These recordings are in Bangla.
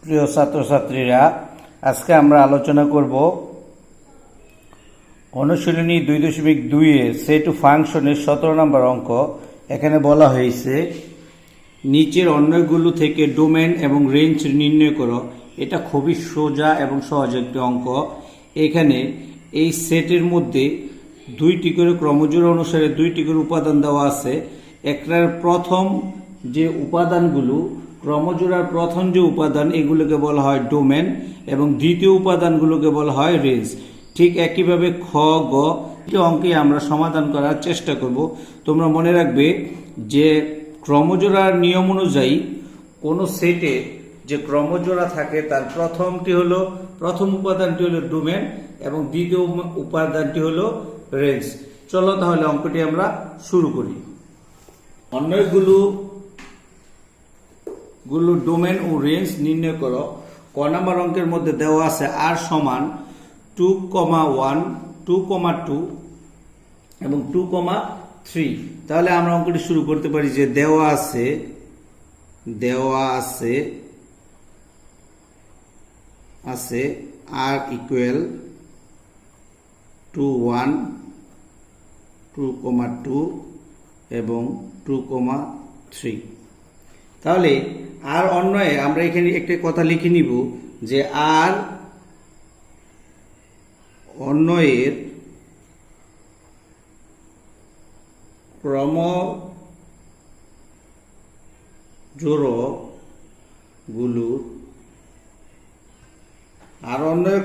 প্রিয় ছাত্রছাত্রীরা, আজকে আমরা আলোচনা করব অনুশীলনী 2.2 এর সেট টু ফাংশনের 17 নম্বর অঙ্ক। এখানে বলা হয়েছে নিচের অন্যগুলো থেকে ডোমেন এবং রেঞ্জ নির্ণয় করো। এটা খুবই সোজা এবং সহজ একটি অঙ্ক। এখানে এই সেটের মধ্যে দুইটি করে ক্রমজোড়া অনুসারে দুইটি করে উপাদান দেওয়া আছে। একটার প্রথম যে উপাদানগুলো, ক্রমজোড়ার প্রথম যে উপাদান, এগুলোকে বলা হয় ডোমেন এবং দ্বিতীয় উপাদানগুলোকে বলা হয় রেঞ্জ। ঠিক একইভাবে খ গ অঙ্কে আমরা সমাধান করার চেষ্টা করব। তোমরা মনে রাখবে যে ক্রমজোড়ার নিয়ম অনুযায়ী কোনো সেটে যে ক্রমজোড়া থাকে তার প্রথম উপাদানটি হলো ডোমেন এবং দ্বিতীয় উপাদানটি হলো রেঞ্জ। চলো তাহলে অঙ্কটি আমরা শুরু করি। অন্যগুলো ডোমেন ও রেঞ্জ নির্ণয় করো। ক নাম্বার অঙ্কের মধ্যে দেওয়া আছে আর সমান 2,1, 2,2 এবং 2,3। তাহলে আমরা অঙ্কটি শুরু করতে পারি যে দেওয়া আছে আর ইকুয়াল 2,1, 2,2 এবং 2,3। তাহলে আর অন্যয়ে আমরা এখানে একটা কথা লিখে নিব যে আর অন্যয়ের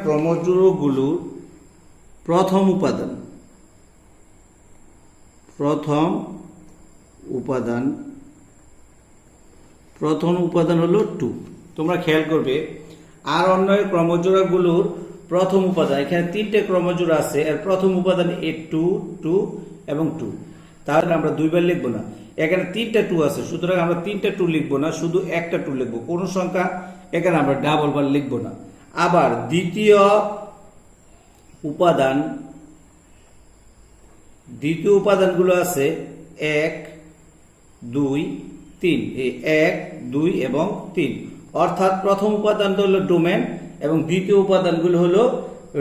ক্রমজোড়গুলোর প্রথম উপাদান হলো 2। তোমরা খেয়াল করবে আর অন্যয়ের ক্রমজোড়াগুলোর প্রথম উপাদান, এখানে তিনটে ক্রমজোড়া আছে, এর প্রথম উপাদান 2, 2 এবং 2। তাহলে আমরা দুইবার লিখবো না, এখানে তিনটা 2 আছে, সুতরাং আমরা তিনটা 2 লিখবো না, শুধু একটা 2 লিখবো। কোন সংখ্যা এখানে আমরা ডাবল বার লিখবো না। আবার দ্বিতীয় উপাদানগুলো আছে 1, 2, 3। এই 1, 2 এবং 3, অর্থাৎ প্রথম উপাদানটা হলো ডোমেন এবং দ্বিতীয় উপাদানগুলো হলো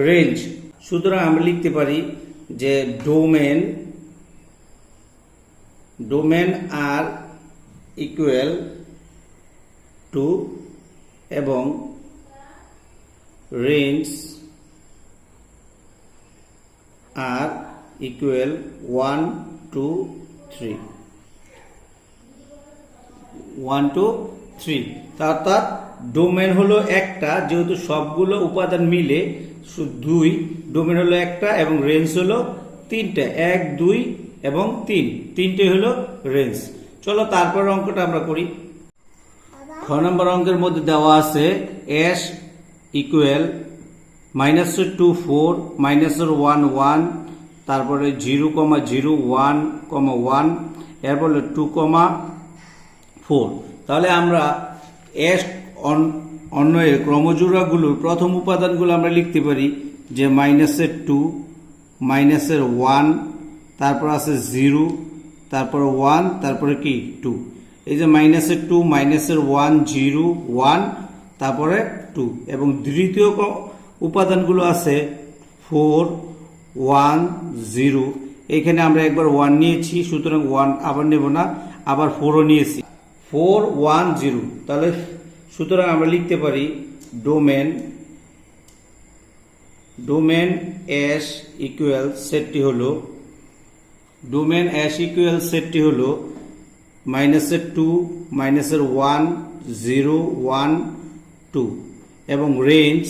রেঞ্জ। সুতরাং আমরা লিখতে পারি যে ডোমেন আর ইকুয়াল 2 এবং রেঞ্জ আর ইকুয়াল 1, 2, 3। 1, 2, 3। অর্থাৎ ডোমেন হলো একটা, যেহেতু সবগুলো উপাদান মিলে 2, ডোমেন হলো একটা এবং রেঞ্জ হলো 3টা, 1, 2 এবং 3, তিনটে হলো রেঞ্জ। চলো তারপর অঙ্কটা আমরা করি। খ নম্বর অঙ্কের মধ্যে দেওয়া আছে s ইকুয়াল -2, 4, -1, 1, তারপরে 0, 0, 1, 1, এরপর 2,4। তাহলে আমরা এস অন্যয়ের ক্রমজোড়াগুলোর প্রথম উপাদানগুলো আমরা লিখতে পারি যে -2, -1, তারপর আছে 0, তারপর 1, তারপরে কি 2। এই যে -2, -1, 0, 1, তারপরে 2 এবং দ্বিতীয় উপাদানগুলো আছে 4, 1, 0। এখানে আমরা একবার 1 নিয়েছি, সুতরাং 1 আবার নেব না, আবার 4ও নিয়েছি, 4, 1, 0। তাহলে সুতরাং আমরা লিখতে পারি ডোমেন এস ইকুয়াল সেটটি হলো -2, -1, 0, 1, 2 এবং রেঞ্জ।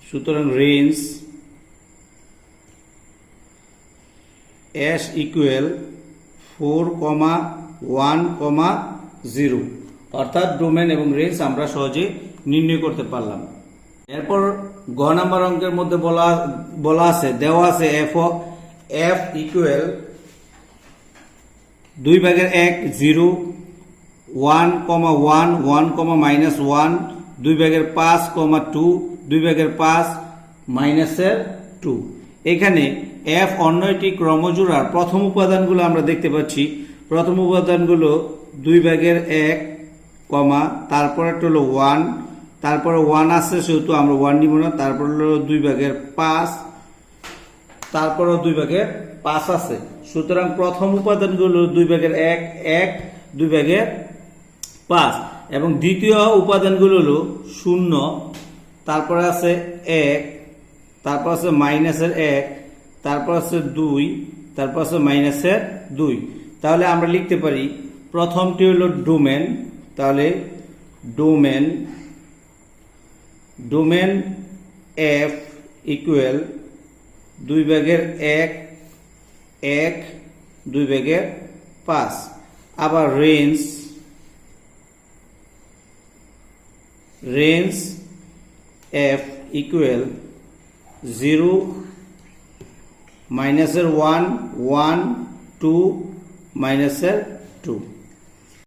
সুতরাং রেঞ্জ এস ইকুয়াল 4, 1, 0। অর্থাৎ ডোমেন এবং রেঞ্জ আমরা সহজে নির্ণয় করতে পারলাম। এরপর গ নাম্বার অঙ্কের মধ্যে বলা আছে দেওয়া আছে f ইকুয়াল 2/1, 0, 1, 1, 1, -1, 2/5, 2, 2/5, -2। এখানে f অন্যটি ক্রমজোড়ার প্রথম উপাদানগুলো আমরা দেখতে পাচ্ছি। প্রথম উপাদানগুলো 2/1, তারপর একটা হলো 1, তারপরে 1 আছে, সেহেতু আমরা 1 নিব না। তারপর হলো 2/5, তারপরেও 2/5 আছে। সুতরাং প্রথম উপাদানগুলো 2/1, 1, 2/5 এবং দ্বিতীয় উপাদানগুলো হলো 0, তারপরে আছে 1, তারপর আছে -1, তারপর আছে 2, তারপর আছে -2। তাহলে আমরা লিখতে পারি প্রথমটি হলো ডোমেন, তাহলে ডোমেন F ইকুয়াল 2/1, 1, 2/5। আবার রেঞ্জ F ইকুয়াল 0, -1, 1, 2, -2।